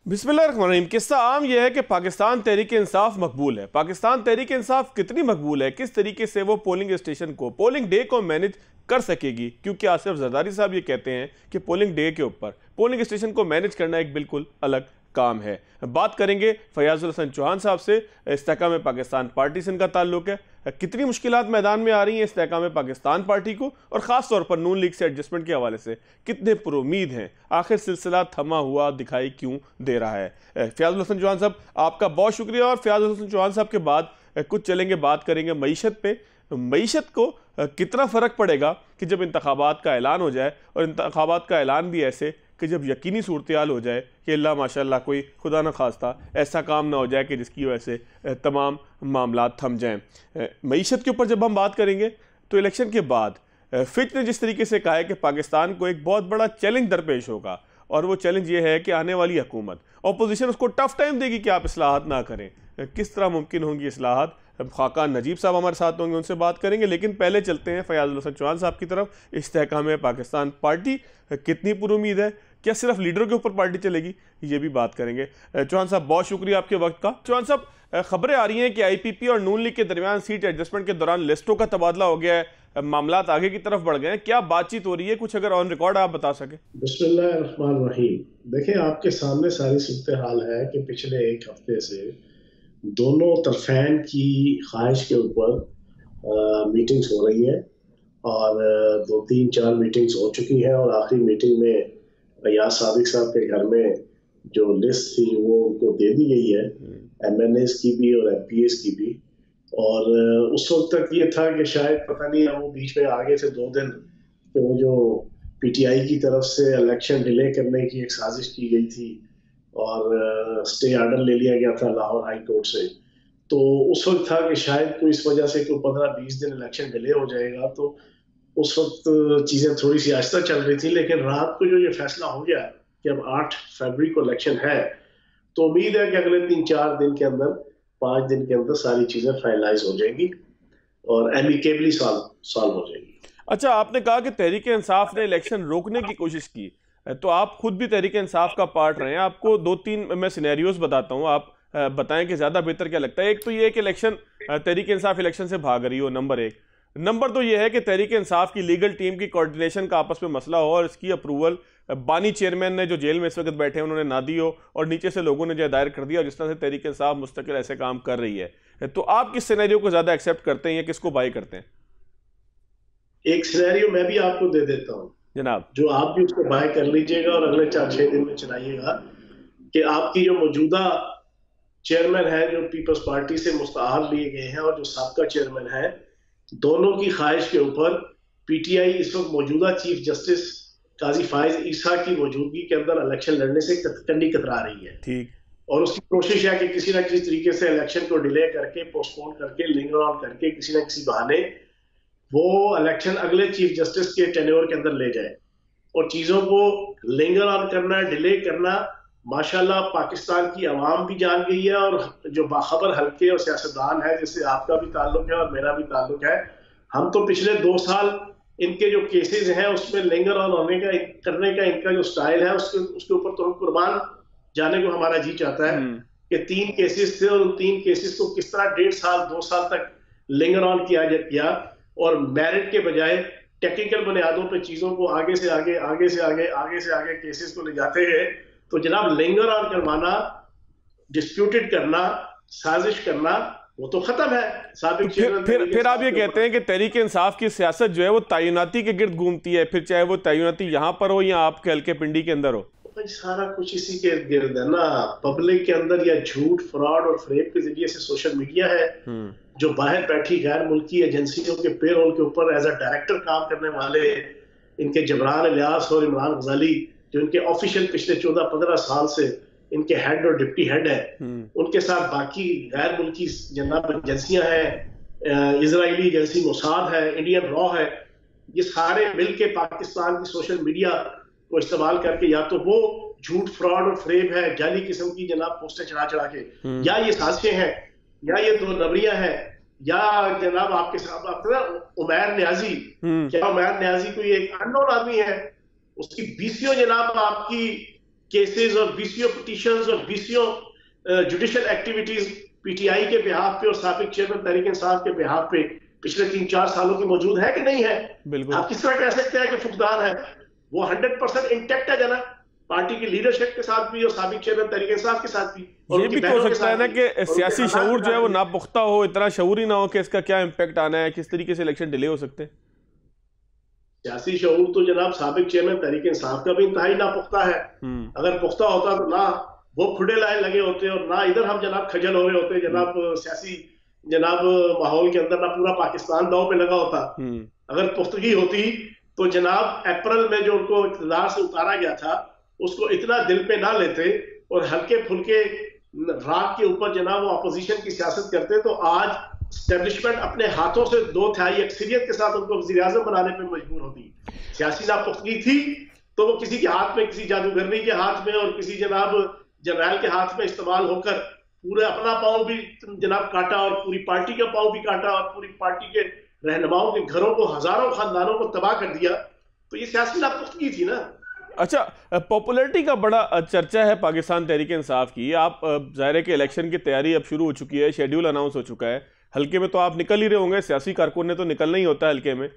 बिस्मिल्लाहिर्रहमानिर्रहीम। किस्सा आम यह है कि पाकिस्तान तहरीक इंसाफ मकबूल है। पाकिस्तान तहरीक इंसाफ कितनी मकबूल है, किस तरीके से वो पोलिंग स्टेशन को, पोलिंग डे को मैनेज कर सकेगी, क्योंकि आसिफ जरदारी साहब ये कहते हैं कि पोलिंग डे के ऊपर पोलिंग स्टेशन को मैनेज करना एक बिल्कुल अलग काम है। बात करेंगे फयाजुल हसन चौहान साहब से। इस्तेहकाम पाकिस्तान पार्टी से इनका ताल्लुक है। कितनी मुश्किलात मैदान में आ रही हैं इस्तेहकाम पाकिस्तान पार्टी को, और ख़ास तौर पर नून लीग से एडजस्टमेंट के हवाले से कितने पुरुमीद हैं, आखिर सिलसिला थमा हुआ दिखाई क्यों दे रहा है। फयाजुल हसन चौहान साहब, आपका बहुत शुक्रिया। और फयाजुल हसन चौहान साहब के बाद कुछ चलेंगे, बात करेंगे मईशत पे। मईशत को कितना फ़र्क पड़ेगा कि जब इंतखाबात का ऐलान हो जाए, और इंतखाबात का ऐलान भी ऐसे कि जब यकीनी सूरत हाल हो जाए कि अल्लाह माशाल्लाह कोई खुदा न खास्ता ऐसा काम ना हो जाए कि जिसकी वजह से तमाम मामलात थम जाएं। मईशत के ऊपर जब हम बात करेंगे तो इलेक्शन के बाद फिच ने जिस तरीके से कहा है कि पाकिस्तान को एक बहुत बड़ा चैलेंज दरपेश होगा, और वो चैलेंज ये है कि आने वाली हुकूमत, अपोजिशन उसको टफ टाइम देगी कि आप इस्लाहात ना करें। किस तरह मुमकिन होंगी इस्लाहात, खाकान नजीब साहब हमारे साथ होंगे, उनसे बात करेंगे। लेकिन पहले चलते हैं फयाजुल हसन चौहान साहब की तरफ। इस्तेहकाम पाकिस्तान पार्टी कितनी पुरुमीद है, क्या सिर्फ लीडरों के ऊपर पार्टी चलेगी, ये भी बात करेंगे। चौहान साहब, बहुत शुक्रिया आपके वक्त का। चौहान साहब, खबरें आ रही हैं कि आईपीपी और नून लीग के दरमियान सीट एडजस्टमेंट के दौरान लिस्टों का तबादला हो गया है, मामलात आगे की तरफ बढ़ गए हैं, क्या बातचीत हो रही है, कुछ अगर ऑन रिकॉर्ड आप बता सके। बिस्मिल्लाहिर्रहमानिर्रहीम। देखिए, आपके सामने सारी सूरत हाल है कि पिछले एक हफ्ते से दोनों तरफैन की ख्वाहिश के ऊपर मीटिंग्स हो रही है, और 2-3-4 मीटिंग्स हो चुकी हैं, और आखिरी मीटिंग में रियाज सादिक साहब के घर में जो लिस्ट थी वो उनको दे दी गई है, एमएनएस की भी और एमपीएस की भी। और उस वक्त तक ये था कि शायद पता नहीं, वो बीच में आगे से 2 दिन कि वो जो पीटीआई की तरफ से इलेक्शन डिले करने की एक साजिश की गई थी, और स्टे ऑर्डर ले लिया गया था लाहौर हाई कोर्ट से। तो उस वक्त था कि शायद कोई इस वजह से कोई 15-20 दिन इलेक्शन डिले हो जाएगा। तो उस वक्त चीज़ें थोड़ी सी आहिस्ता चल रही थी, लेकिन रात को जो ये फैसला हो गया कि अब 8 फरवरी को इलेक्शन है, तो उम्मीद है कि अगले 3-4 दिन के अंदर, 5 दिन के अंदर सारी चीज़ें फाइनलाइज हो जाएंगी और एमिकेबली सॉल्व हो जाएगी। अच्छा, आपने कहा कि तहरीक इंसाफ ने इलेक्शन रोकने की कोशिश की, तो आप खुद भी तहरीक इंसाफ का पार्ट रहे हैं। आपको 2-3 मैं सिनेरियोज बताता हूँ, आप बताएं कि ज़्यादा बेहतर क्या लगता है। एक तो ये है कि इलेक्शन, तहरीक इंसाफ इलेक्शन से भाग रही हो, नंबर 1। नंबर 2 ये है कि तहरीक इंसाफ की लीगल टीम की कोऑर्डिनेशन का आपस में मसला हो, और इसकी अप्रूवल बानी चेयरमैन ने, जो जेल में इस वक्त बैठे हैं, उन्होंने ना दी हो, और नीचे से लोगों ने जो दायर कर दिया, और जिस तरह से तहरीक इंसाफ मुस्तकिल ऐसे काम कर रही है। तो आप किस सिनेरियो को ज़्यादा एक्सेप्ट करते हैं या किसको बाई करते हैं? एक सिनेरियो मैं भी आपको दे देता हूँ जनाब, जो आप भी उसको बाय कर लीजिएगा और अगले 4-6 दिन में चलाइएगा, कि आपकी जो मौजूदा चेयरमैन है, जो पीपल्स पार्टी से मुस्तआर लिए गए हैं, और जो साबका चेयरमैन है, दोनों की ख्वाहिश के ऊपर पीटीआई इस वक्त मौजूदा चीफ जस्टिस काजी फाइज ईसा की मौजूदगी के अंदर इलेक्शन लड़ने से कंडी कतरा रही है। ठीक। और उसकी कोशिश है कि किसी ना किसी तरीके से इलेक्शन को डिले करके, पोस्टपोन करके, लिंगर ऑन करके, किसी ना किसी बहाने वो इलेक्शन अगले चीफ जस्टिस के टेन्योर के अंदर ले जाए। और चीजों को लिंगर ऑन करना, डिले करना, माशाल्लाह पाकिस्तान की आवाम भी जान गई है, और जो बाखबर हल्के और सियासतदान है, जिससे आपका भी ताल्लुक है और मेरा भी ताल्लुक है, हम तो पिछले 2 साल इनके जो केसेस हैं उसमें लिंगर ऑन होने का, करने का इनका जो स्टाइल है, उसके ऊपर तो हम कुर्बान जाने को हमारा जी चाहता है कि 3 केसेस थे, और उन 3 केसेस को किस तरह 1.5 साल 2 साल तक लिंगर ऑन किया, और मेरिट के बजाय टेक्निकल बुनियादों पे चीजों को आगे से आगे केसेस को ले जाते हैं। तो जनाब, लिंगर ऑन करवाना, डिस्प्यूटेड करना, साजिश करना, वो तो खत्म है। तो फिर आप ये कहते हैं कि तहरीक इंसाफ की सियासत जो है वो तैनाती के गिर्द घूमती है, फिर चाहे वो तैनाती यहाँ पर हो या आपके हल्के पिंडी के अंदर हो। सारा कुछ इसी के गिर्द है ना। पब्लिक के अंदर या झूठ, फ्रॉड और फ्रेब के जरिए से सोशल मीडिया है, जो बाहर बैठी गैर मुल्की एजेंसियों के पेरोल के ऊपर एज अ डायरेक्टर काम करने वाले इनके जबरान इलियास और इमरान गजाली, जो इनके ऑफिशियल पिछले 14-15 साल से इनके हेड और डिप्टी हेड है, उनके साथ बाकी गैर मुल्की जनाब एजेंसियां हैं, इजरायली एजेंसी मोसाद है, इंडियन रॉ है, ये सारे मिलके पाकिस्तान की सोशल मीडिया को इस्तेमाल करके या तो वो झूठ, फ्रॉड और फ्रेब है, जाली किस्म की जनाब पोस्टें चढ़ा के, या ये साजिशें हैं, या ये 2 नबरियां हैं, या जनाब आपके साथ उमैर न्याजी, क्या उमैर न्याजी कोई एक अननोन आदमी है? उसकी बीसियों जनाब आपकी केसेस और बीसीओ पिटीशंस और बीसीओ जुडिशियल एक्टिविटीज पीटीआई के बिहाफ पे और साबिक चेयरमैन तहरीक इंसाफ के बिहाफ पे पिछले 3-4 सालों की मौजूद है कि नहीं है? बिल्कुल। आप किस तरह कह सकते हैं कि फुकदान है? वो 100% इंटैक्ट है जना, पार्टी की लीडरशिप के साथ भी और साबिक चेयरमैन तहरीक इंसाफ के साथ भी। और ये भी तो हो सकता है ना कि सियासी शऊर जो है वो नापुख्ता हो, इतना शऊर ही ना हो कि इसका क्या इम्पैक्ट आना है, किस तरीके से इलेक्शन डिले हो सकते हैं। सियासी शऊर तो जनाब साबिक चेयरमैन तहरीक इंसाफ का भी इंतहाई नापुख्ता है। अगर पुख्ता होता तो ना वो खुडे लाए लगे होते और ना इधर हम जनाब खजल हो रहे होते जनाब सियासी जनाब माहौल के अंदर, ना पूरा पाकिस्तान दांव पे लगा होता। अगर पुख्तगी होती तो जनाब अप्रैल में जो उनको इक़्तिदार से उतारा गया था उसको इतना दिल पे ना लेते और हल्के फुल्के राग के ऊपर जनाब वो अपोजिशन की सियासत करते तो आज एस्टेब्लिशमेंट अपने हाथों से 2/3 अक्सरियत के साथ उनको वज़ीर आज़म बनाने पे मजबूर होती। सियासी नापुख्तगी थी तो वो किसी के हाथ में, किसी जादूगरनी के हाथ में और किसी जनाब जर्नैल के हाथ में इस्तेमाल होकर पूरे अपना पाँव भी जनाब काटा और पूरी पार्टी का पाँव भी काटा और पूरी पार्टी के रहनुमाओं के घरों को, हजारों खानदानों को तबाह कर दिया। तो ये सियासी नापुख्तगी थी ना। अच्छा, पॉपुलैरिटी का बड़ा चर्चा है पाकिस्तान तहरीक इंसाफ की। आप ज़ाहिर है कि इलेक्शन की तैयारी अब शुरू हो चुकी है, शेड्यूल अनाउंस हो चुका है, हल्के में तो आप निकल ही रहे होंगे, सियासी कारकुन ने तो निकलना ही होता है हल्के में।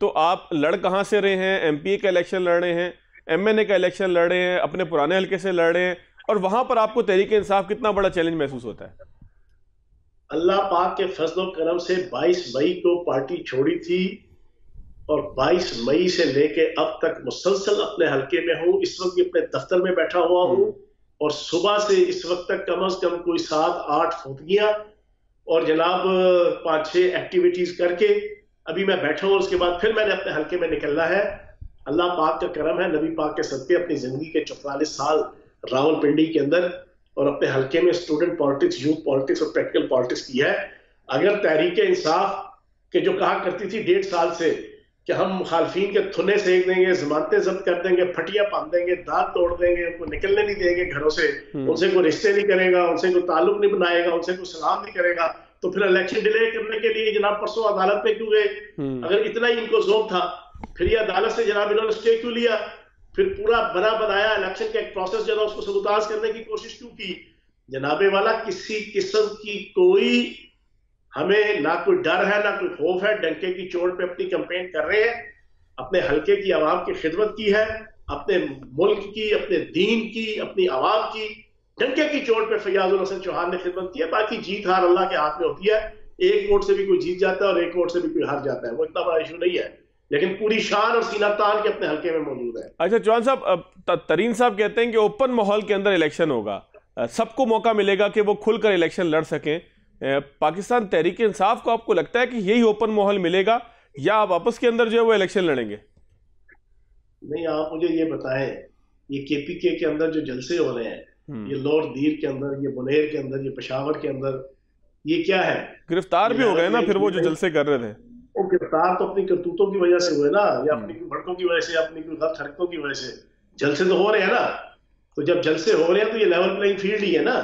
तो आप लड़ कहाँ से रहे हैं? एमपीए का इलेक्शन लड़ रहे हैं, एमएनए का इलेक्शन लड़ रहे हैं, अपने पुराने हल्के से लड़ रहे हैं, और वहां पर आपको तहरीक इंसाफ कितना बड़ा चैलेंज महसूस होता है? अल्लाह पाक के फजल करम से 22 मई को पार्टी छोड़ी थी और 22 मई से लेके अब तक मुसलसल अपने हल्के में हूँ। इस वक्त भी अपने दफ्तर में बैठा हुआ हूँ और सुबह से इस वक्त तक कम से कम कोई 7-8 फौतगियां और जनाब 5-6 एक्टिविटीज करके अभी मैं बैठा हूँ। उसके बाद फिर मैंने अपने हल्के में निकलना है। अल्लाह पाक का करम है, नबी पाक के सदके अपनी जिंदगी के 44 साल रावलपिंडी के अंदर और अपने हल्के में स्टूडेंट पॉलिटिक्स, यूथ पॉलिटिक्स और प्रैक्टिकल पॉलिटिक्स की है। अगर तहरीक इंसाफ के जो कहा करती थी 1.5 साल से कि हम मुखालफीन के थुने सेक देंगे, जमानतें जब्त कर देंगे, फटिया बांध देंगे, दांत तोड़ देंगे, उनको निकलने नहीं देंगे घरों से, उनसे कोई रिश्ते नहीं करेगा, उनसे कोई ताल्लुक नहीं बनाएगा, उनसे कोई सलाम नहीं करेगा, तो फिर इलेक्शन डिले करने के लिए जनाब परसों अदालत में क्यों गए? अगर इतना ही इनको जोर था फिर ये अदालत से जनाब इन्होंने स्टे क्यों लिया? फिर पूरा बना बनाया इलेक्शन का एक प्रोसेस जो है उसको सबूताज करने की कोशिश क्यों की? जनाबे वाला किसी किस्म की कोई हमें ना कोई डर है ना कोई खौफ है। डंके की चोट पे अपनी कैंपेन कर रहे हैं, अपने हल्के की आवाम की खिदमत की है, अपने मुल्क की, अपने दीन की, अपनी आवाम की डंके की चोट पे फैयाजुल हसन चौहान ने खिदमत की है। बाकी जीत हार अल्लाह के हाथ में होती है, एक वोट से भी कोई जीत जाता है और एक वोट से भी कोई हार जाता है, वो इतना बड़ा इशू नहीं है, लेकिन पूरी शान और सीना तान के अपने हल्के में मौजूद है। अच्छा चौहान साहब, तरीन साहब कहते हैं कि ओपन माहौल के अंदर इलेक्शन होगा, सबको मौका मिलेगा कि वो खुलकर इलेक्शन लड़ सकें। पाकिस्तान तहरीक इंसाफ को आपको लगता है कि यही ओपन माहौल मिलेगा या आप आपस के अंदर जो है वो इलेक्शन लड़ेंगे? नहीं, आप मुझे ये बताएं, ये केपीके के अंदर जो जलसे हो रहे हैं, ये लोअर दीर के अंदर, ये बुनेर के अंदर, ये पेशावर के अंदर, ये क्या है? गिरफ्तार भी हो गए ना फिर वो जो जलसे कर रहे थे? वो गिरफ्तार तो अपनी करतूतों की वजह से हुए ना, या अपनी भड़कों की वजह से, अपनी गलत हरकतों की वजह से। जलसे तो हो रहे हैं ना, तो जब जलसे हो रहे हैं तो ये लेवल प्लेइंग फील्ड ही है ना,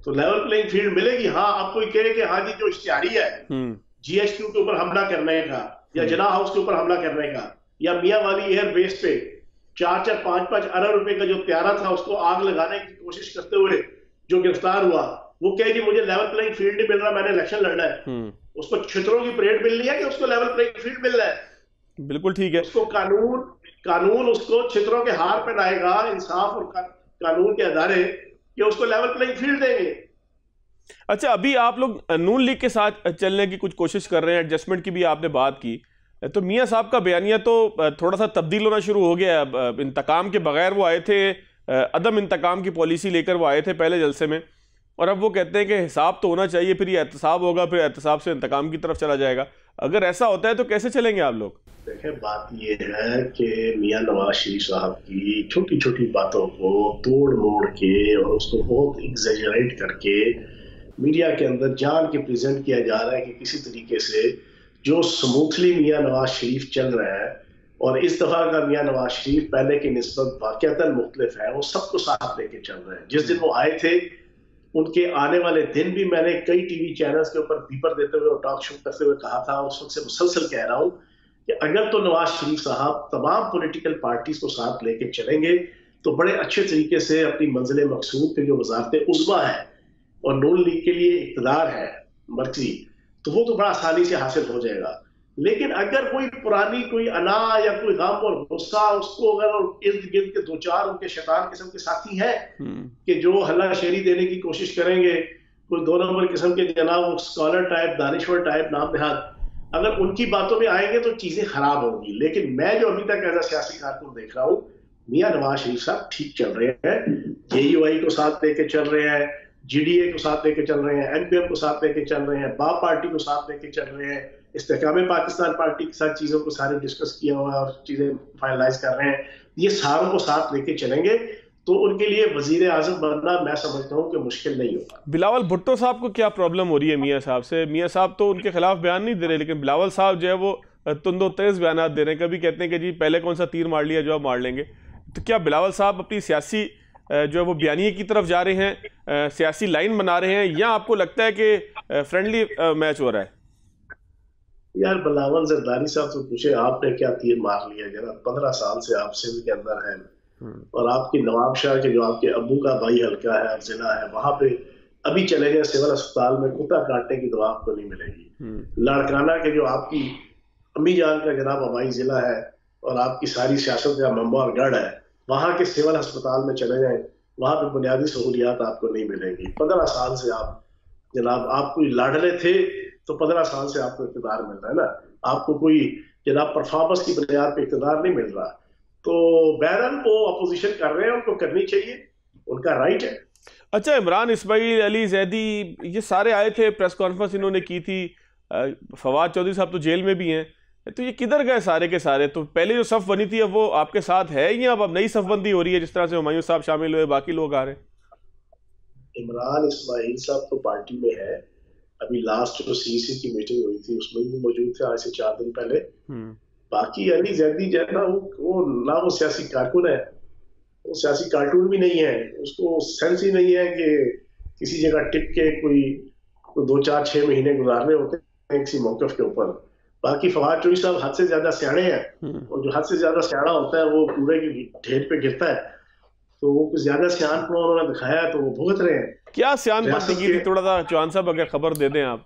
तो लेवल प्लेइंग फील्ड मिलेगी। हाँ, आप कोई कहे कि हाँ जी जो इश्तिहारी है जीएचक्यू के ऊपर हमला करने का या जना हाउस के ऊपर हमला करने का या मियां वाली एयर बेस पे 4-4, 5-5 अरब रुपए का जो त्यारा था उसको आग लगाने की कोशिश करते हुए जो गिरफ्तार हुआ, वो कहे कि मुझे लेवल प्लेइंग फील्ड नहीं मिल रहा, मैंने इलेक्शन लड़ना है। उसको छितरों की परेड मिल रही है कि उसको लेवल प्लेइंग फील्ड मिल रहा है? बिल्कुल ठीक है। उसको कानून उसको छितरों के हार पहनाएगा, इंसाफ और कानून के अदारे कि उसको लेवल प्लेइंग फील्ड देंगे। अच्छा, अभी आप लोग नून लीग के साथ चलने की कुछ कोशिश कर रहे हैं, एडजस्टमेंट की भी आपने बात की, तो मियां साहब का बयानिया तो थोड़ा सा तब्दील होना शुरू हो गया है। इंतकाम के बगैर वो आए थे, अदम इंतकाम की पॉलिसी लेकर वो आए थे पहले जलसे में, और अब वो कहते हैं कि हिसाब तो होना चाहिए, फिर ये एहतसाब होगा, फिर एहतसाब से इंतकाम की तरफ चला जाएगा। अगर ऐसा होता है तो कैसे चलेंगे आप लोग? देखिए, बात ये है कि मियां नवाज शरीफ साहब की छोटी छोटी बातों को तोड़ मोड़ के और उसको बहुत एग्जैजरेट करके मीडिया के अंदर जान के प्रेजेंट किया जा रहा है कि किसी तरीके से जो स्मूथली मियां नवाज शरीफ चल रहा है, और इस दफा का मियां नवाज शरीफ पहले की निस्बत वाकईतन मुख्तलिफ है, वो सबको साथ लेके चल रहे हैं। जिस दिन वो आए थे उनके आने वाले दिन भी मैंने कई टीवी चैनल्स के ऊपर बीपर देते हुए और टॉक शो करते हुए कहा था, उस वक्त से मुसलसल कह रहा हूं कि अगर तो नवाज शरीफ साहब तमाम पॉलिटिकल पार्टीज को साथ लेके चलेंगे तो बड़े अच्छे तरीके से अपनी मंजिल मकसूद के जो वजारत उज़्मा है और नून लीग के लिए इक़्तिदार है मर्कजी, तो वो तो बड़ा आसानी से हासिल हो जाएगा। लेकिन अगर कोई पुरानी कोई अना या कोई गम और गुस्सा उसको अगर इर्द गिर्द के दो चार उनके शैतान किस्म के साथी हैं कि जो हल्ला शेरी देने की कोशिश करेंगे, कोई 2 नंबर किस्म के जनाब स्कॉलर टाइप दानिश्वर टाइप नाम देहात, अगर उनकी बातों में आएंगे तो चीजें खराब होंगी। लेकिन मैं जो अभी तक एज अ सियासी कारकुन देख रहा हूँ, मियां नवाज शरीफ साहब ठीक चल रहे हैं, जेयूआई को साथ लेके चल रहे हैं, जीडीए को साथ लेके चल रहे हैं, एनपीएम को साथ लेके चल रहे हैं, बाप पार्टी को साथ लेके चल रहे हैं, इस्तेहकाम पाकिस्तान पार्टी के साथ चीजों को सारे डिस्कस किया हुआ है और चीजें फाइनलाइज कर रहे हैं। ये सारों को साथ लेके चलेंगे तो उनके लिए वजीर आजम बनना मैं समझता हूँ कि मुश्किल नहीं होगा। बिलावल भुट्टो साहब को क्या प्रॉब्लम हो रही है मियाँ साहब से? मियाँ साहब तो उनके खिलाफ बयान नहीं दे रहे, लेकिन बिलावल साहब जो है वो तुंदो तेज बयान दे रहे हैं। कभी कहते हैं कि जी पहले कौन सा तीर मार लिया जो अब मार लेंगे। तो क्या बिलावल साहब अपनी सियासी जो है वो बयानिए की तरफ जा रहे हैं, सियासी लाइन बना रहे हैं, या आपको लगता है कि फ्रेंडली मैच हो रहा है? यार बिलावल जरदारी साहब से पूछे आपने क्या तीर मार लिया? जरा 15 साल से आप सिंध के अंदर हैं और आपकी नवाब शाह के जो आपके अबू का भाई हल्का है और जिला है, वहां पे अभी चले गए सिविल अस्पताल में, कुत्ता काटने की दवा आपको नहीं मिलेगी। लाड़काना के जो आपकी अम्मी जान का जनाब हवाई जिला है और आपकी सारी सियासत का मंबा और गढ़ है, वहां के सिविल अस्पताल में चले जाएं, वहां पे बुनियादी सहूलियात आपको नहीं मिलेंगी। 15 साल से आप जनाब आप कोई लाडले थे तो 15 साल से आपको इक़्तिदार मिल रहा है ना, आपको कोई जनाब परफॉर्मेंस की बुनियाद पे इक़्तिदार नहीं मिल रहा। तो बहरहाल वो अपोजिशन कर रहे हैं, उनको करनी चाहिए, उनका राइट है। अच्छा, इमरान इस्माइल, अली जैदी, ये सारे आए थे, प्रेस कॉन्फ्रेंस इन्होंने की थी, फवाद चौधरी साहब तो जेल में भी हैं, तो ये किधर गए सारे के सारे? तो पहले जो सफ बनी थी अब वो आपके साथ है या अब नई सफबंदी हो रही है, जिस तरह से हुमायूं साहब शामिल हुए बाकी लोग आ रहे हैं? इमरान इस्माइल साहब तो पार्टी में है, अभी लास्ट जो सीसी की मीटिंग हुई थी उसमें भी मौजूद थे आज से 4 दिन पहले। बाकी अली जैदी जो है ना, वो ना वो सियासी कारकुन है, वो सियासी कार्टून भी नहीं है, उसको सेंस ही नहीं है कि किसी जगह टिक के कोई 2-4-6 महीने गुजारने होते हैं किसी मौकफ के ऊपर। बाकी फवाद चौधरी साहब हद से ज्यादा सियाणे हैं और जो हद से ज्यादा सियाणा होता है वो पूरे की ढेर पे गिरता है, तो वो कुछ ज्यादा सियानपना उन्होंने दिखाया है तो वो भुगत रहे हैं। क्या सियानपन की थी? थोड़ा सा चौहान साहब अगर खबर दे दें आप।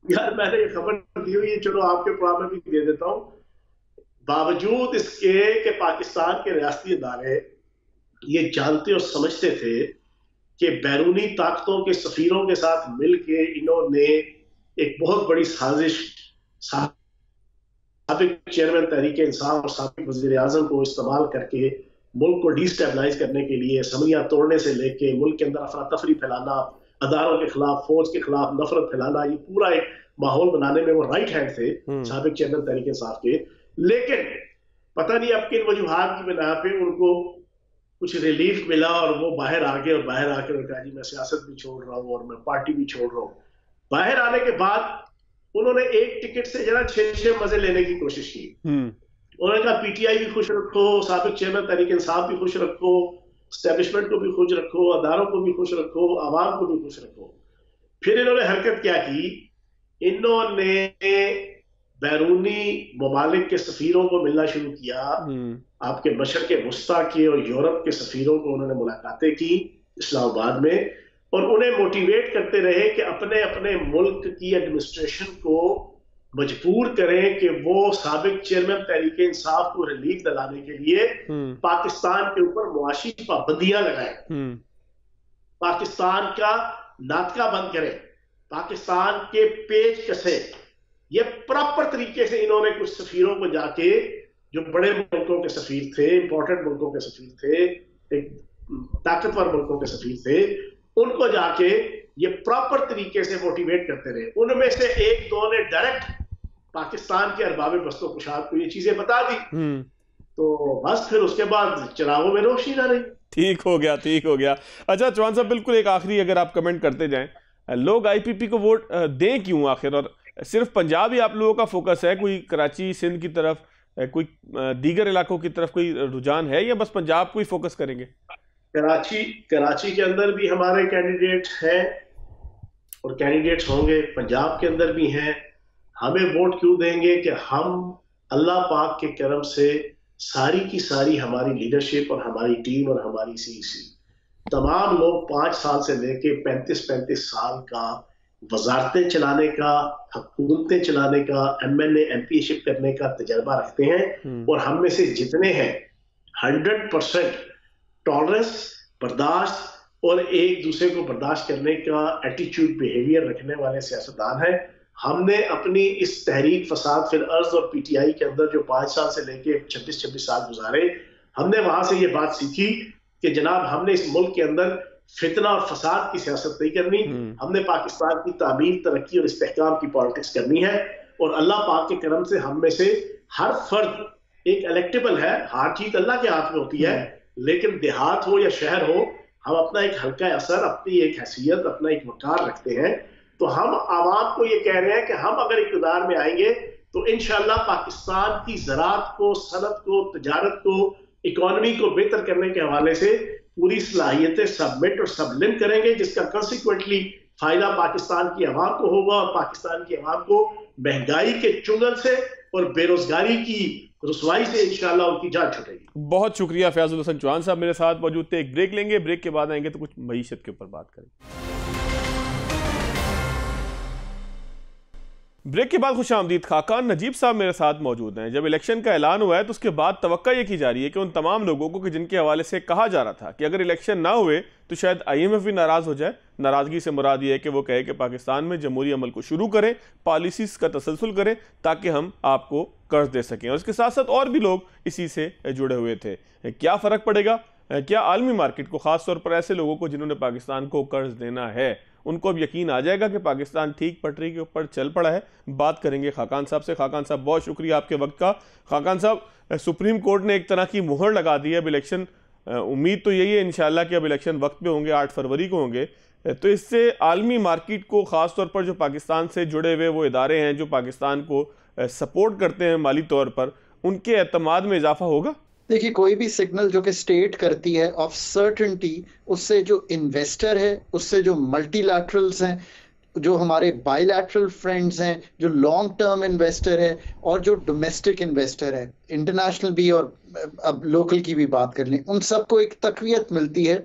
यार मैंने ये खबर दी हुई है, चलो आपके प्रोग्राम में भी दे देता हूँ। बावजूद इसके कि पाकिस्तान के रियासती इदारे ये जानते और समझते थे कि बैरूनी ताकतों के सफीरों के साथ मिलके इन्होंने एक बहुत बड़ी साजिश साबिक चेयरमैन तहरीक इंसाफ और साबिक वजीर आजम को इस्तेमाल करके मुल्क को डिस्टेबलाइज करने के लिए, असम्बलियां तोड़ने से लेके मुल्क के अंदर अफरा तफरी फैलाना, अदारों के खिलाफ, फौज के खिलाफ नफरत फैलाना, ये पूरा एक माहौल बनाने में वो राइट हैंड थे साबिक चेयरमैन तहरीक इंसाफ के। लेकिन पता नहीं अब किन वजूहात की बिना पे उनको कुछ रिलीफ मिला और वो बाहर आ गए और बाहर आकर कहा जी मैं सियासत भी छोड़ रहा हूँ और मैं पार्टी भी छोड़ रहा हूँ। बाहर आने के बाद उन्होंने एक टिकट से जरा 6 मजे लेने की कोशिश की। उन्होंने कहा पीटीआई भी खुश रखो, साबिक चेयरमैन तहरीक इंसाफ भी खुश रखो, एस्टेब्लिशमेंट को भी खुश रखो, अदारों को भी खुश रखो, आवाम को भी खुश रखो। फिर इन्होंने हरकत क्या की, इन्होंने बैरूनी ममालिक के सफीरों को मिलना शुरू किया। आपके मशरक़ वस्ता के और यूरोप के सफीरों को उन्होंने मुलाकातें की इस्लामाबाद में और उन्हें मोटिवेट करते रहे कि अपने अपने मुल्क की एडमिनिस्ट्रेशन को मजबूर करें कि वो साबिक चेयरमैन तहरीक इंसाफ को रिलीफ दिलाने के लिए पाकिस्तान के ऊपर मुआशी पाबंदियां लगाएं, पाकिस्तान का नाटका बंद करें, पाकिस्तान के पेच कसे। ये प्रॉपर तरीके से इन्होंने कुछ सफीरों को जाके, जो बड़े मुल्कों के सफीर थे, इंपॉर्टेंट मुल्कों के सफीर थे, एक ताकतवर मुल्कों के सफीर थे, उनको जाके ये प्रॉपर तरीके से मोटिवेट करते रहे। उनमें से एक दो ने डायरेक्ट पाकिस्तान के अरबाब बस्तो कुशाद को ये चीजें बता दी, तो बस फिर उसके बाद चिरागों में रोशनी ना रही। ठीक हो गया, ठीक हो गया। अच्छा चौहान साहब, बिल्कुल एक आखिरी अगर आप कमेंट करते जाएं, लोग आईपीपी को वोट दें क्यों आखिर? और सिर्फ पंजाब ही आप लोगों का फोकस है, कोई कराची सिंध की तरफ, कोई दीगर इलाकों की तरफ कोई रुझान है, या बस पंजाब को ही फोकस करेंगे? कराची के अंदर भी हमारे कैंडिडेट हैं और कैंडिडेट्स होंगे, पंजाब के अंदर भी हैं। हमें वोट क्यों देंगे कि हम अल्लाह पाक के करम से सारी की सारी हमारी लीडरशिप और हमारी टीम और हमारी सीईसी, तमाम लोग 5 साल से लेके 35-35 साल का वजारतें चलाने का, हुकूमतें चलाने का, एमएलए एमपीशिप करने का तजर्बा रखते हैं। और हम में से जितने हैं 100% टॉलरेंस, बर्दाश्त और एक दूसरे को बर्दाश्त करने का एटीट्यूड, बिहेवियर रखने वाले सियासतदान हैं। हमने अपनी इस तहरीक फसाद फिल अर्ज और पीटीआई के अंदर जो 5 साल से लेके 26-26 साल गुजारे, हमने वहां से ये बात सीखी कि जनाब हमने इस मुल्क के अंदर फितना और फसाद की सियासत नहीं करनी। हमने पाकिस्तान की तामीर, तरक्की और इस्तेहकाम की पॉलिटिक्स करनी है। और अल्लाह पाक के करम से हम में से हर फर्द एक इलेक्टेबल है। हार जीत अल्लाह के हाथ में होती है, लेकिन देहात हो या शहर हो, हम अपना एक हल्का असर, अपनी एक हैसियत, अपना एक वकार रखते हैं। तो हम आवाम को ये कह रहे हैं कि हम अगर इक़्तिदार में आएंगे तो इंशाअल्लाह पाकिस्तान की ज़राअत को, सनत को, तजारत को, इकोनॉमी को बेहतर करने के हवाले से पूरी सलाहियतें सबमिट और सबलिम करेंगे, जिसका कंसिक्वेंटली फायदा पाकिस्तान की आवाम को होगा। और पाकिस्तान की आवाम को महंगाई के चुंगल से और बेरोजगारी की रुसवाई से इंशाअल्लाह उनकी जान छूटेगी। बहुत शुक्रिया फयाजुल हसन चौहान साहब मेरे साथ मौजूद थे। एक ब्रेक लेंगे, ब्रेक के बाद आएंगे तो कुछ मईशत के ऊपर बात करेंगे। ब्रेक के बाद खुश आमदीद। खाकान नजीब साहब मेरे साथ मौजूद हैं। जब इलेक्शन का ऐलान हुआ है तो उसके बाद तवक्का ये की जा रही है कि उन तमाम लोगों को कि जिनके हवाले से कहा जा रहा था कि अगर इलेक्शन ना हुए तो शायद IMF भी नाराज़ हो जाए। नाराज़गी से मुराद ये है कि वो कहे कि पाकिस्तान में जमहूरी अमल को शुरू करें, पॉलिसीज़ का तसलसल करें ताकि हम आपको कर्ज दे सकें। और इसके साथ साथ और भी लोग इसी से जुड़े हुए थे। क्या फ़र्क पड़ेगा? क्या आलमी मार्केट को, ख़ास तौर पर ऐसे लोगों को जिन्होंने पाकिस्तान को कर्ज देना है, उनको अब यकीन आ जाएगा कि पाकिस्तान ठीक पटरी के ऊपर चल पड़ा है? बात करेंगे खाकान साहब से। खाकान साहब बहुत शुक्रिया आपके वक्त का। खाकान साहब, सुप्रीम कोर्ट ने एक तरह की मुहर लगा दी है अब इलेक्शन, उम्मीद तो यही है इंशाल्लाह कि अब इलेक्शन वक्त पे होंगे, 8 फरवरी को होंगे। तो इससे आलमी मार्केट को, ख़ास तौर पर जो पाकिस्तान से जुड़े हुए वो इदारे हैं जो पाकिस्तान को सपोर्ट करते हैं माली तौर पर, उनके एतमाद में इजाफा होगा? देखिए, कोई भी सिग्नल जो कि स्टेट करती है ऑफ सर्टेनिटी, उससे जो इन्वेस्टर है, उससे जो मल्टीलैटरल्स हैं, जो हमारे बायलैटरल फ्रेंड्स हैं, जो लॉन्ग टर्म इन्वेस्टर है और जो डोमेस्टिक इन्वेस्टर है, इंटरनेशनल भी और अब लोकल की भी बात कर लें, उन सबको एक तकवीत मिलती है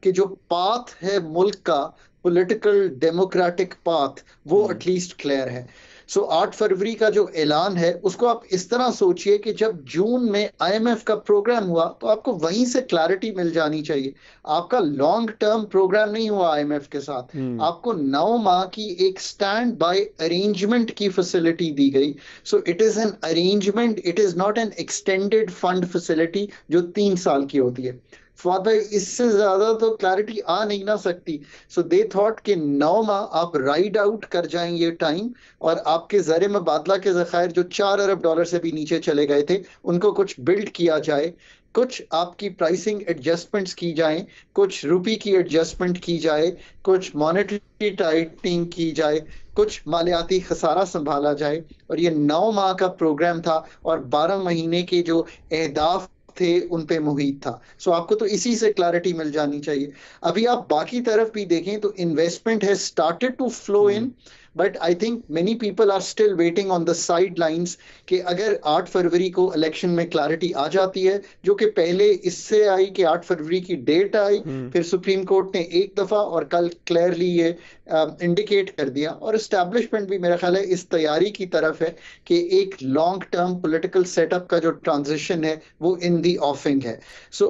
कि जो पाथ है मुल्क का, पॉलिटिकल डेमोक्रेटिक पाथ, वो एटलीस्ट क्लियर है। 8 फरवरी का जो ऐलान है उसको आप इस तरह सोचिए कि जब जून में IMF का प्रोग्राम हुआ तो आपको वहीं से क्लैरिटी मिल जानी चाहिए। आपका लॉन्ग टर्म प्रोग्राम नहीं हुआ IMF के साथ, आपको 9 माह की एक स्टैंड बाय अरेंजमेंट की फैसिलिटी दी गई। It is an arrangement, it is not an extended fund facility जो 3 साल की होती है। फवाद भाई, इससे ज्यादा तो क्लैरिटी आ नहीं ना सकती। दे थॉट कि 9 माह आप राइड आउट कर जाएं ये टाइम, और आपके ज़र मुबादला के ज़खायर जो $4 अरब से भी नीचे चले गए थे, उनको कुछ बिल्ड किया जाए, कुछ आपकी प्राइसिंग एडजस्टमेंट्स की जाए, कुछ रुपी की एडजस्टमेंट की जाए, कुछ मॉनेटरी टाइटनिंग की जाए, कुछ मालियाती खसारा संभाला जाए। और ये 9 माह का प्रोग्राम था और 12 महीने के जो अहदाफ थे उन पे मुहित था। आपको तो इसी से क्लैरिटी मिल जानी चाहिए। अभी आप बाकी तरफ भी देखें तो investment has started to flow in, but I think many people are still waiting on the sidelines कि अगर 8 फरवरी को इलेक्शन में क्लैरिटी आ जाती है, जो कि पहले इससे आई कि 8 फरवरी की डेट आई, फिर सुप्रीम कोर्ट ने एक दफा और कल क्लियरली ये इंडिकेट कर दिया, और एस्टैब्लिशमेंट भी मेरा ख्याल है इस तैयारी की तरफ है कि एक लॉन्ग टर्म पॉलिटिकल सेटअप का जो ट्रांजिशन है वो इन दी ऑफिंग है।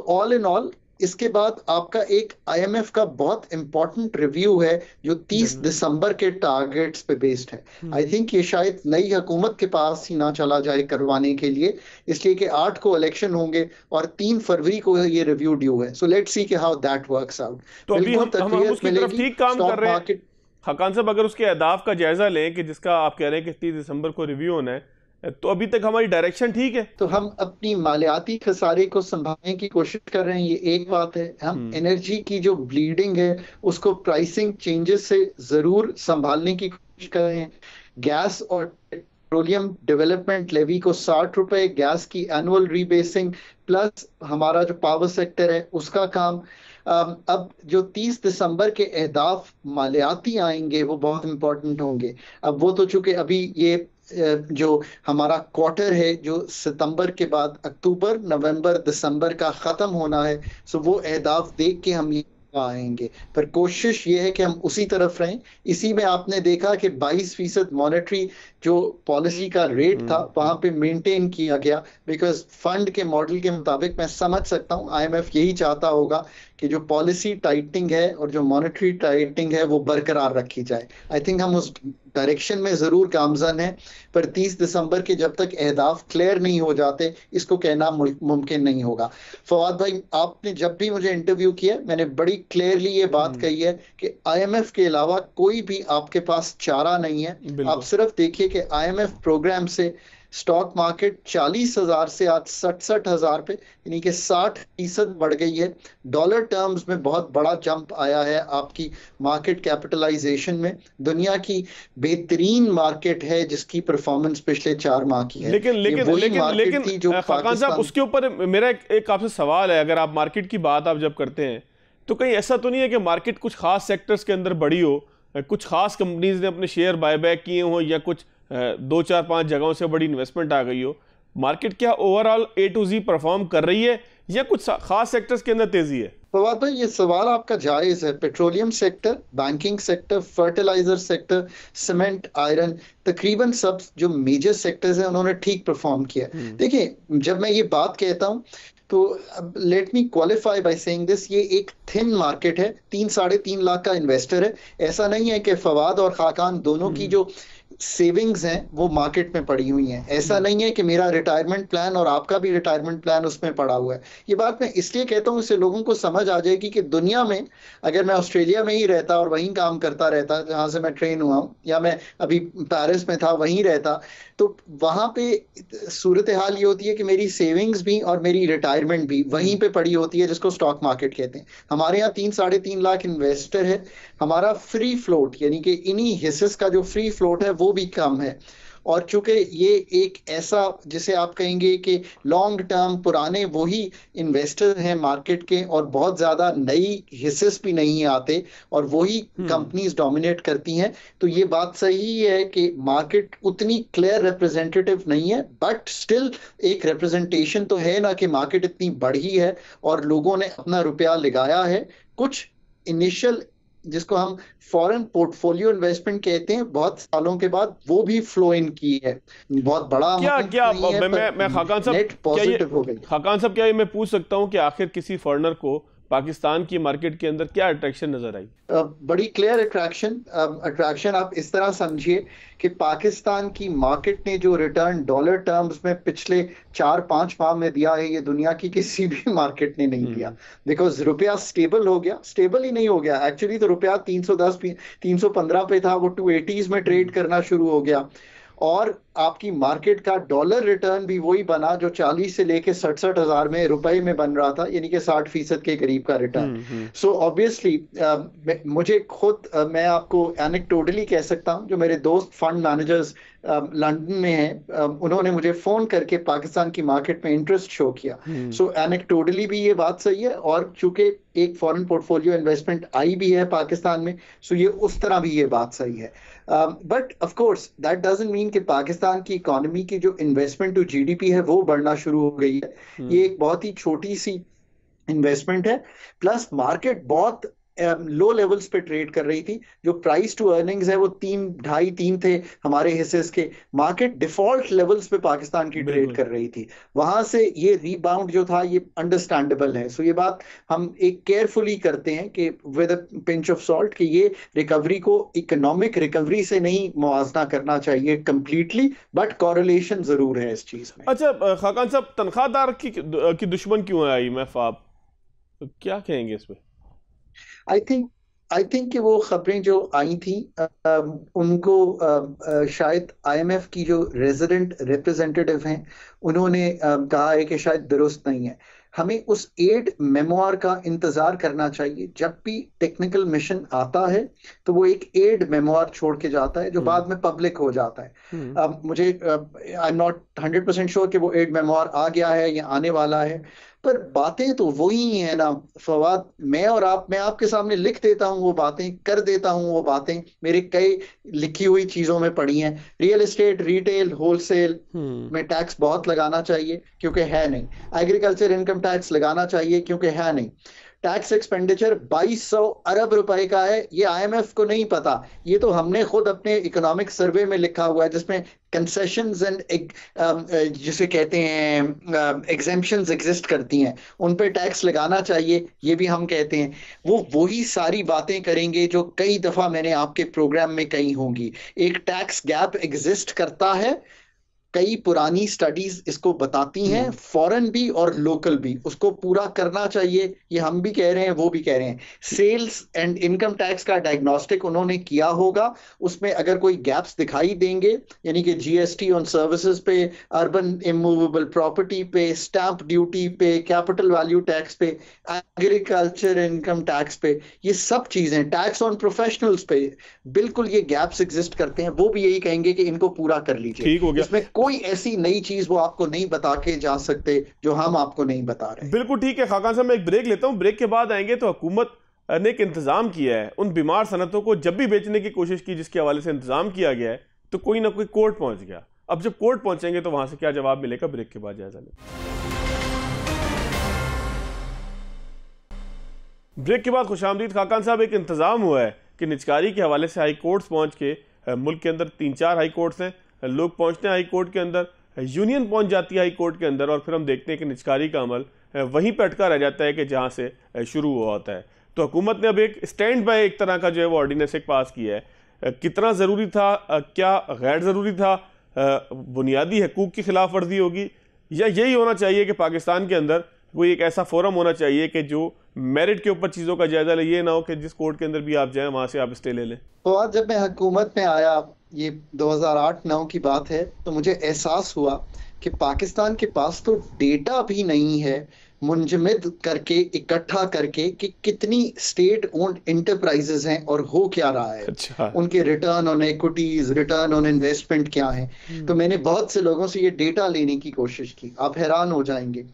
ऑल इन ऑल इसके बाद आपका एक IMF का बहुत इंपॉर्टेंट रिव्यू है जो 30 दिसंबर के टारगेट्स पे बेस्ड है। आई थिंक ये शायद नई हुकूमत के पास ही ना चला जाए करवाने के लिए, इसलिए कि 8 को इलेक्शन होंगे और 3 फरवरी को ये रिव्यू ड्यू है। लेट्स सी कि हाउ दैट वर्क्स आउट। तो अभी हम उसकी तरफ ठीक काम कर रहे हैं। खाकान साहब, अगर उसके अहदाफ का जायजा लें कि जिसका आप कह रहे हैं कि 30 दिसंबर को रिव्यू होना है, तो अभी तक हमारी डायरेक्शन ठीक है? तो हम अपनी मालियाती खसारे को संभालने की कोशिश कर रहे हैं, ये एक बात है। हम एनर्जी की जो ब्लीडिंग है उसको प्राइसिंग चेंजेस से जरूर संभालने की कोशिश कर रहे हैं। गैस और पेट्रोलियम डेवलपमेंट लेवी को 60 रुपए, गैस की एनुअल रीबेसिंग, प्लस हमारा जो पावर सेक्टर है उसका काम। अब जो 30 दिसंबर के अहदाफ मालियाती आएंगे वो बहुत इंपॉर्टेंट होंगे। अब वो तो चूंकि अभी ये जो हमारा क्वार्टर है जो सितंबर के बाद अक्टूबर नवंबर दिसंबर का खत्म होना है, सो वो अहदाफ देख के हम ये आएंगे। पर कोशिश ये है कि हम उसी तरफ रहें। इसी में आपने देखा कि 22% मॉनेटरी जो पॉलिसी का रेट था वहां पे मेंटेन किया गया, बिकॉज फंड के मॉडल के मुताबिक मैं समझ सकता हूँ आईएमएफ यही चाहता होगा कि जो पॉलिसी टाइटनिंग है और जो मॉनेटरी टाइटनिंग है वो बरकरार रखी जाए। आई थिंक हम उस डायरेक्शन में जरूर गामजन है, पर 30 दिसंबर के जब तक अहदाफ क्लियर नहीं हो जाते इसको कहना मुमकिन नहीं होगा। फवाद भाई, आपने जब भी मुझे इंटरव्यू किया मैंने बड़ी क्लियरली ये बात कही है कि आईएमएफ के अलावा कोई भी आपके पास चारा नहीं है। आप सिर्फ देखिए कि आईएमएफ प्रोग्राम से स्टॉक मार्केट 40,000 से आज 67,000 पे, यानी कि 60% बढ़ गई है। डॉलर टर्म्स में बहुत बड़ा जंप आया है आपकी मार्केट कैपिटलाइजेशन में। दुनिया की बेहतरीन मार्केट है जिसकी परफॉर्मेंस पिछले 4 माह की है। लेकिन खाकान साहब, उसके ऊपर मेरा एक आपसे सवाल है। अगर आप मार्केट की बात आप जब करते हैं तो कहीं ऐसा तो नहीं है कि मार्केट कुछ खास सेक्टर्स के अंदर बढ़ी हो, कुछ खास कंपनीज ने अपने शेयर बायबैक किए हो, या कुछ 2-4-5 जगहों से बड़ी इन्वेस्टमेंट आ गई हो? मार्केट क्या overall A to Z perform कर रही है या कुछ खास सेक्टर्स के अंदर तेजी है? फवाद भाई, ये सवाल आपका जायज है। Petroleum sector, banking sector, fertiliser sector, cement, iron, तकरीबन सब जो मेजर सेक्टर्स हैं उन्होंने ठीक परफॉर्म किया। देखिए, जब मैं ये बात कहता हूँ तो let me qualify by saying this, ये एक थिन मार्केट है। 3-3.5 लाख का इन्वेस्टर है। ऐसा नहीं है कि फवाद और खाकान दोनों की जो सेविंग्स हैं वो मार्केट में पड़ी हुई हैं। ऐसा नहीं है कि मेरा रिटायरमेंट प्लान और आपका भी रिटायरमेंट प्लान उसमें पड़ा हुआ है। ये बात मैं इसलिए कहता हूँ इससे लोगों को समझ आ जाएगी कि दुनिया में अगर मैं ऑस्ट्रेलिया में ही रहता और वहीं काम करता रहता जहां से मैं ट्रेन हुआ हूँ, या मैं अभी पेरिस में था वहीं रहता, तो वहां पे सूरत हाल ये होती है कि मेरी सेविंग्स भी और मेरी रिटायरमेंट भी वहीं पे पड़ी होती है, जिसको स्टॉक मार्केट कहते हैं। हमारे यहाँ 3-3.5 लाख इन्वेस्टर है। हमारा फ्री फ्लोट यानी कि इन्हीं हिस्सेस का जो फ्री फ्लोट है वो भी कम है। और चूंकि ये एक ऐसा जिसे आप कहेंगे कि लॉन्ग टर्म पुराने वही इन्वेस्टर हैं मार्केट के, और बहुत ज्यादा नई हिस्सेस भी नहीं आते और वही कंपनीज डोमिनेट करती हैं, तो ये बात सही है कि मार्केट उतनी क्लियर रिप्रेजेंटेटिव नहीं है, बट स्टिल एक रिप्रेजेंटेशन तो है ना कि मार्केट इतनी बढ़ी है और लोगों ने अपना रुपया लगाया है। कुछ इनिशियल जिसको हम फॉरेन पोर्टफोलियो इन्वेस्टमेंट कहते हैं, बहुत सालों के बाद वो भी फ्लो इन की है। बहुत बड़ा क्या मैं खाकान साहब, नेट पॉजिटिव हो गई। खाकान साहब, क्या ये मैं पूछ सकता हूं कि आखिर किसी फॉरेनर को पाकिस्तान की मार्केट के अंदर क्या अट्रैक्शन नजर आई? बड़ी क्लियर अट्रैक्शन आप इस तरह समझिए कि पाकिस्तान की मार्केट ने जो रिटर्न डॉलर टर्म्स में पिछले 4-5 माह में दिया है, ये दुनिया की किसी भी मार्केट ने नहीं दिया। बिकॉज रुपया स्टेबल हो गया, स्टेबल ही नहीं हो गया एक्चुअली, तो रुपया 310 315 पे था, वो 280s में ट्रेड करना शुरू हो गया। और आपकी मार्केट का डॉलर रिटर्न भी वही बना जो 40 से लेके 67,000 में रुपए में बन रहा था, यानी कि 60% के करीब का रिटर्न। सो ऑब्वियसली मुझे खुद मैं आपको एनेक्डोटली कह सकता हूं, जो मेरे दोस्त फंड मैनेजर्स लंदन में हैं, उन्होंने मुझे फोन करके पाकिस्तान की मार्केट में इंटरेस्ट शो किया। सो एनेक्डोटली भी ये बात सही है, और चूंकि एक फॉरेन पोर्टफोलियो इन्वेस्टमेंट आई भी है पाकिस्तान में, सो ये उस तरह भी ये बात सही है। But of course that doesn't mean कि पाकिस्तान की इकोनॉमी की जो इन्वेस्टमेंट टू जीडीपी है वो बढ़ना शुरू हो गई है। ये एक बहुत ही छोटी सी इन्वेस्टमेंट है, प्लस मार्केट बहुत लो लेवल्स पे ट्रेड कर रही थी। जो प्राइस टू अर्निंग्स है वो 3.5-3 थे हमारे हिस्से के। मार्केट डिफॉल्ट लेवल्स पे पाकिस्तान की ट्रेड कर रही थी। वहां से ये रीबाउंड जो था ये अंडरस्टैंडेबल है। सो ये बात हम एक केयरफुली करते हैं कि with a pinch of salt कि ये रिकवरी को इकोनॉमिक रिकवरी से नहीं मुआवजा करना चाहिए कंप्लीटली, बट कॉरिलेशन जरूर है इस चीज में। अच्छा खाकान साहब, तनख्वाहदार की दुश्मन क्यों है IMF? आप क्या कहेंगे इसमें? आई थिंक कि वो खबरें जो आई थी उनको शायद IMF की जो रेजिडेंट रिप्रेजेंटेटिव हैं उन्होंने कहा है कि शायद दुरुस्त नहीं है। हमें उस एड मेमोआर का इंतजार करना चाहिए। जब भी टेक्निकल मिशन आता है तो वो एक एड मेमोआर छोड़ के जाता है जो बाद में पब्लिक हो जाता है। मुझे आई एम नॉट 100% श्योर कि वो एड मेमोआर आ गया है या आने वाला है, पर बातें तो वही है ना फवाद। मैं आपके सामने लिख देता हूँ वो बातें, कर देता हूँ वो बातें, मेरे कई लिखी हुई चीजों में पड़ी हैं। रियल एस्टेट, रिटेल, होलसेल में टैक्स बहुत लगाना चाहिए क्योंकि है नहीं। एग्रीकल्चर इनकम टैक्स लगाना चाहिए क्योंकि है नहीं। टैक्स एक्सपेंडिचर 2200 अरब रुपए का है, ये आईएमएफ को नहीं पता, ये तो हमने खुद अपने इकोनॉमिक सर्वे में लिखा हुआ है, जिसमें कंसेशंस एंड जिसे कहते हैं एग्जेम्पशंस एग्जिस्ट करती हैं, उन पे टैक्स लगाना चाहिए, ये भी हम कहते हैं। वो वही सारी बातें करेंगे जो कई दफा मैंने आपके प्रोग्राम में कही होंगी। एक टैक्स गैप एग्जिस्ट करता है, कई पुरानी स्टडीज इसको बताती हैं, फॉरेन भी और लोकल भी, उसको पूरा करना चाहिए, ये हम भी कह रहे हैं, वो भी कह रहे हैं। सेल्स एंड इनकम टैक्स का डायग्नोस्टिक उन्होंने किया होगा, उसमें अगर कोई गैप्स दिखाई देंगे, यानी कि जीएसटी ऑन सर्विसेज पे, अर्बन इमूवेबल प्रॉपर्टी पे, स्टैंप ड्यूटी पे, कैपिटल वैल्यू टैक्स पे, एग्रीकल्चर इनकम टैक्स पे, ये सब चीजें, टैक्स ऑन प्रोफेशनल्स पे बिल्कुल ये गैप्स एग्जिस्ट करते हैं, वो भी यही कहेंगे कि इनको पूरा कर लीजिए। ठीक हो गया। इसमें कोई ऐसी नई चीज वो आपको नहीं बता के जा सकते जो हम आपको नहीं बता रहे। बिल्कुल ठीक है खाकान साहब, मैं एक ब्रेक लेता हूं, ब्रेक के बाद आएंगे। तो हुकूमत ने एक इंतजाम किया है, उन बीमार सनतों को जब भी बेचने की कोशिश की जिसके हवाले से इंतजाम किया गया है, तो कोई ना कोई कोर्ट पहुंच गया। अब जब कोर्ट पहुंचेंगे तो वहां से क्या जवाब मिलेगा, ब्रेक के बाद जायजा लें। ब्रेक के बाद खुशामदीद। खाकान साहब, एक इंतजाम हुआ है कि निचकारी के हवाले से हाई कोर्ट्स पहुंच के, मुल्क के अंदर 3-4 हाई कोर्ट्स हैं, लोग पहुंचते हैं हाई कोर्ट के अंदर, यूनियन पहुंच जाती है हाई कोर्ट के अंदर, और फिर हम देखते हैं कि निचकारी का अमल वहीं पर अटका रह जाता है कि जहां से शुरू हुआ होता है। तो हुकूमत ने अब एक स्टैंड बाय एक तरह का जो है वो ऑर्डिनेंस एक पास किया है। कितना ज़रूरी था, क्या गैर ज़रूरी था, बुनियादी हकूक़ की खिलाफ वर्जी होगी, या यही होना चाहिए कि पाकिस्तान के अंदर कोई एक ऐसा फोरम होना चाहिए कि जो मेरिट के ऊपर चीज़ों का जायजा ले, ये ना हो कि जिस कोर्ट के अंदर भी आप जाएं वहां से आप स्टे ले लें। तो आज जब मैं हुकूमत में आया, ये 2008-9 की बात है, तो मुझे एहसास हुआ कि पाकिस्तान के पास तो डेटा भी नहीं है मुंजमद करके, इकट्ठा करके, कि कितनी स्टेट ओन्ड इंटरप्राइजेस हैं और हो क्या रहा है। अच्छा। उनके return on equities, return on investment क्या है। तो मैंने बहुत से लोगों से ये डेटा लेने की कोशिश की, आप हैरान हो जाएंगे।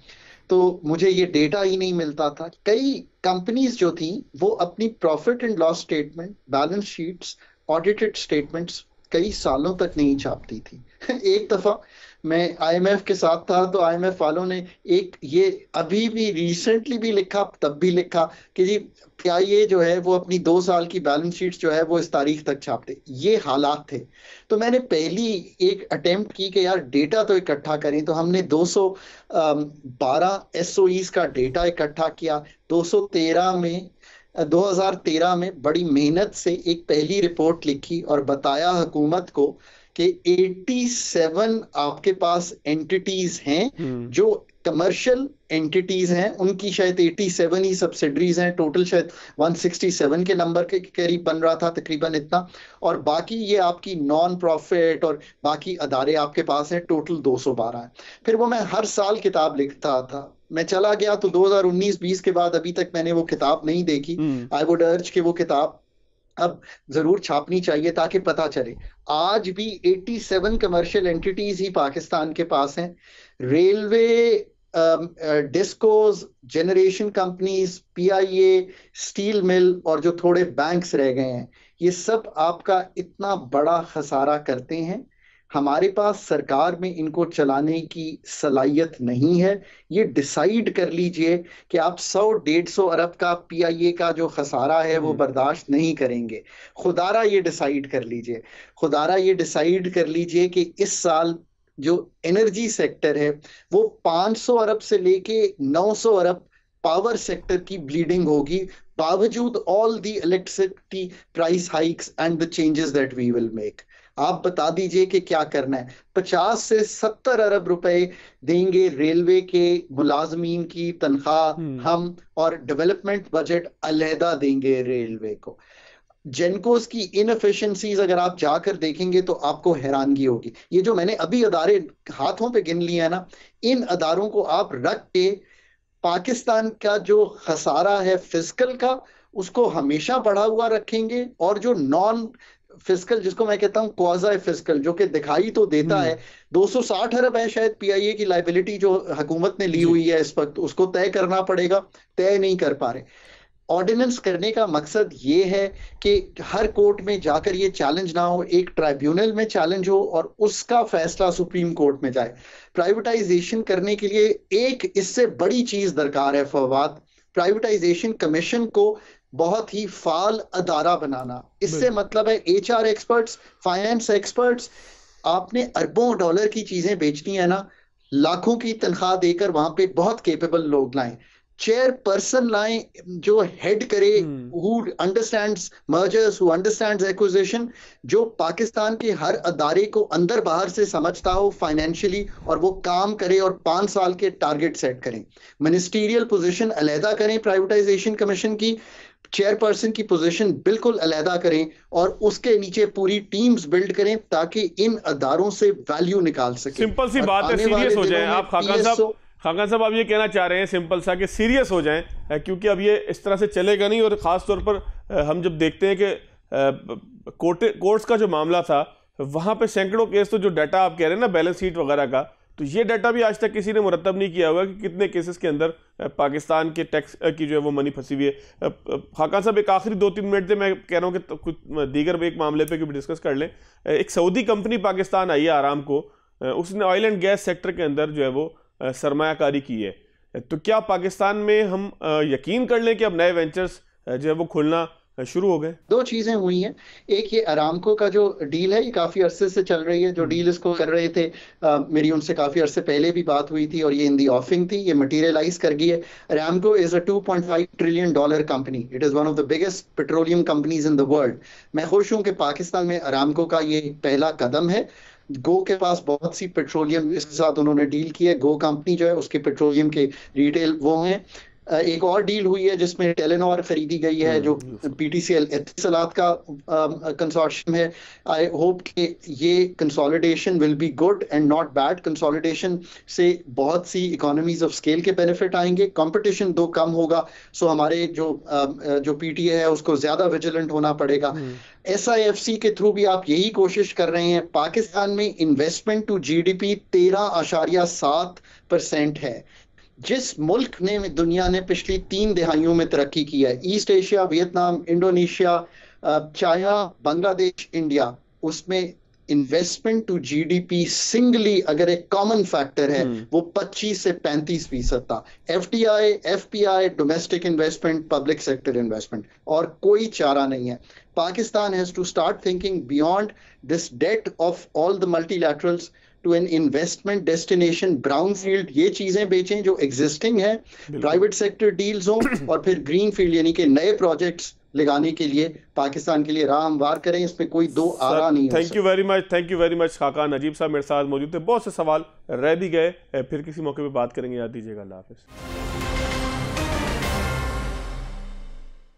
तो मुझे ये डेटा ही नहीं मिलता था। कई कंपनीज जो थी वो अपनी profit and loss statement, balance sheets, audited statements कई सालों तक नहीं छापती थी। एक दफा मैं आईएमएफ के साथ था, तो आईएमएफ वालों ने एक, ये अभी भी रिसेंटली भी लिखा, तब भी लिखा कि जी क्या ये जो है वो अपनी 2 साल की बैलेंस शीट्स जो है वो इस तारीख तक छापते। ये हालात थे। तो मैंने पहली एक अटेम्प्ट की कि यार डेटा तो इकट्ठा करें, तो हमने 212 एसओईज का डेटा इकट्ठा किया। 2013 में बड़ी मेहनत से एक पहली रिपोर्ट लिखी और बताया हुकूमत को कि 87 आपके पास एंटिटीज हैं जो कमर्शियल एंटिटीज हैं, उनकी शायद 87 ही सब्सिडरीज हैं, टोटल शायद 167 के नंबर के करीब बन रहा था, तकरीबन इतना। और बाकी ये आपकी नॉन प्रॉफिट और बाकी अदारे आपके पास हैं, टोटल 212 है। फिर वो मैं हर साल किताब लिखता था। मैं चला गया तो 2019-20 के बाद अभी तक मैंने वो किताब नहीं देखी। आई वुड अर्ज कि वो किताब अब जरूर छापनी चाहिए ताकि पता चले। आज भी 87 कमर्शियल एंटिटीज ही पाकिस्तान के पास हैं। Railway, discoms, generation companies, PIA, steel mill और जो थोड़े बैंक्स रह गए हैं, ये सब आपका इतना बड़ा खसारा करते हैं। हमारे पास सरकार में इनको चलाने की सलाहियत नहीं है। ये डिसाइड कर लीजिए कि आप 100-150 अरब का पीआईए का जो खसारा है वो बर्दाश्त नहीं करेंगे। खुदारा ये डिसाइड कर लीजिए, खुदारा ये डिसाइड कर लीजिए कि इस साल जो एनर्जी सेक्टर है वो 500 अरब से लेके 900 अरब पावर सेक्टर की ब्लीडिंग होगी, बावजूद all the electricity price hikes and the changes that we will make. आप बता दीजिए कि क्या करना है। 50 से 70 अरब रुपए देंगे रेलवे के मुलाजमीन की तनख्वाह हम, और डेवलपमेंट बजट अलहदा देंगे रेलवे को। जेनकोस की इनएफिशिएंसीज अगर आप जाकर देखेंगे तो आपको हैरानगी होगी। ये जो मैंने अभी अदारे हाथों पे गिन लिए हैं ना, इन अदारों को आप रख के पाकिस्तान का जो खसारा है फिस्कल का, उसको हमेशा बढ़ा हुआ रखेंगे, और जो नॉन फिस्कल, जिसको मैं कहता हूं क्वाज़ी फिस्कल, जो कि दिखाई तो देता है 260 अरब है शायद पीआईए की लाइबिलिटी जो हुकूमत ने ली हुई है इस वक्त, उसको तय करना पड़ेगा, तय नहीं कर पा रहे। ऑर्डिनेंस करने का मकसद ये है कि हर कोर्ट में जाकर ये चैलेंज ना हो, एक ट्राइब्यूनल में चैलेंज हो और उसका फैसला सुप्रीम कोर्ट में जाए। प्राइवेटाइजेशन करने के लिए एक इससे बड़ी चीज दरकार है फवाद, प्राइवेटाइजेशन कमीशन को बहुत ही फाल अदारा बनाना। इससे मतलब है एचआर एक्सपर्ट्स, फाइनेंस एक्सपर्ट्स, आपने अरबों डॉलर की चीजें बेचनी है ना, लाखों की तनख्वाह देकर वहां पे बहुत केपेबल लोग लाएं, चेयरपर्सन लाएं जो हेड करे, who understands mergers, who understands acquisition, जो पाकिस्तान के हर अदारे को अंदर बाहर से समझता हो फाइनेंशियली, और वो काम करे और 5 साल के टारगेट सेट करें। मिनिस्टीरियल पोजीशन अलहदा करें, प्राइवेटाइजेशन कमीशन की चेयरपर्सन की पोजीशन बिल्कुल अलहदा करें और उसके नीचे पूरी टीम्स बिल्ड करें ताकि इन अदारों से वैल्यू निकाल सके। सिंपल सी बात है, सीरियस हो जाए आप खाकान साहब, आप ये कहना चाह रहे हैं सिंपल सा कि सीरियस हो जाएं, क्योंकि अब ये इस तरह से चलेगा नहीं। और ख़ास तौर पर हम जब देखते हैं कि कोर्ट्स का जो मामला था वहाँ पे सैकड़ों केस, तो जो डाटा आप कह रहे हैं ना बैलेंस शीट वगैरह का, तो ये डाटा भी आज तक किसी ने मुरतब नहीं किया हुआ कि कितने केसेस के अंदर पाकिस्तान के टैक्स की जो है वो मनी फंसी हुई है। खाकान साहब एक आखिरी 2-3 मिनट से मैं कह रहा हूँ कि कुछ दीगर एक मामले पे भी डिस्कस कर लें। एक सऊदी कंपनी पाकिस्तान आई है आरामको, उसने ऑयल एंड गैस सेक्टर के अंदर जो है वो सरमायाकारी की है। तो क्या पाकिस्तान में हम यकीन कर लें कि अब नए वेंचर्स जो है वो खुलना शुरू हो गए? 2 चीजें हुई हैं, एक ये अरामको का जो डील है ये काफी अरसे से चल रही है, जो डील इसको कर रहे थे मेरी उनसे काफी अरसे पहले भी बात हुई थी और ये इन दी ऑफिंग थी, ये मटेरियलाइज कर गई है। Aramco is a $2.5 trillion company, it is one of the biggest petroleum companies in the world. मैं खुश हूं कि पाकिस्तान में अरामको का ये पहला कदम है। गो के पास बहुत सी पेट्रोलियम इसके साथ उन्होंने डील की है, गो कंपनी जो है उसके पेट्रोलियम के रिटेल वो हैं। एक और डील हुई है जिसमें टेलेनॉर खरीदी गई है जो पीटीसीएल एतिसलात का कंसोर्शियम है। आई होप कि ये consolidation will be good and not bad. Consolidation से बहुत सी इकोनॉमीज ऑफ स्केल के बेनिफिट आएंगे, कंपटीशन दो कम होगा, सो हमारे जो पीटीए है उसको ज्यादा विजिलेंट होना पड़ेगा। एसआईएफसी के थ्रू भी आप यही कोशिश कर रहे हैं। पाकिस्तान में इन्वेस्टमेंट टू जीडीपी 13.7% है। जिस मुल्क ने दुनिया ने पिछली 3 दिहाइयों में तरक्की की है, east Asia, Vietnam, Indonesia, China, Bangladesh, India, उसमें इन्वेस्टमेंट टू जीडीपी सिंगली अगर एक कॉमन फैक्टर है वो 25 से 35% था। FDI, FPI, domestic investment, public sector investment, और कोई चारा नहीं है। Pakistan has to start thinking beyond this debt of all the multilaterals to an investment destination, brownfield, ये चीजें बेचें जो एग्जिस्टिंग है, प्राइवेट सेक्टर डील्स हो, और फिर ग्रीन फील्ड यानी कि नए प्रोजेक्ट्स लगाने के लिए पाकिस्तान के लिए राह हमवार करें। इसमें कोई दो आरा नहीं है। थैंक यू वेरी मच खाकान नजीब साहब मेरे साथ मौजूद थे। बहुत से सवाल रह भी गए, फिर किसी मौके पे बात करेंगे। याद दीजिएगा। अल्लाह हाफिज़।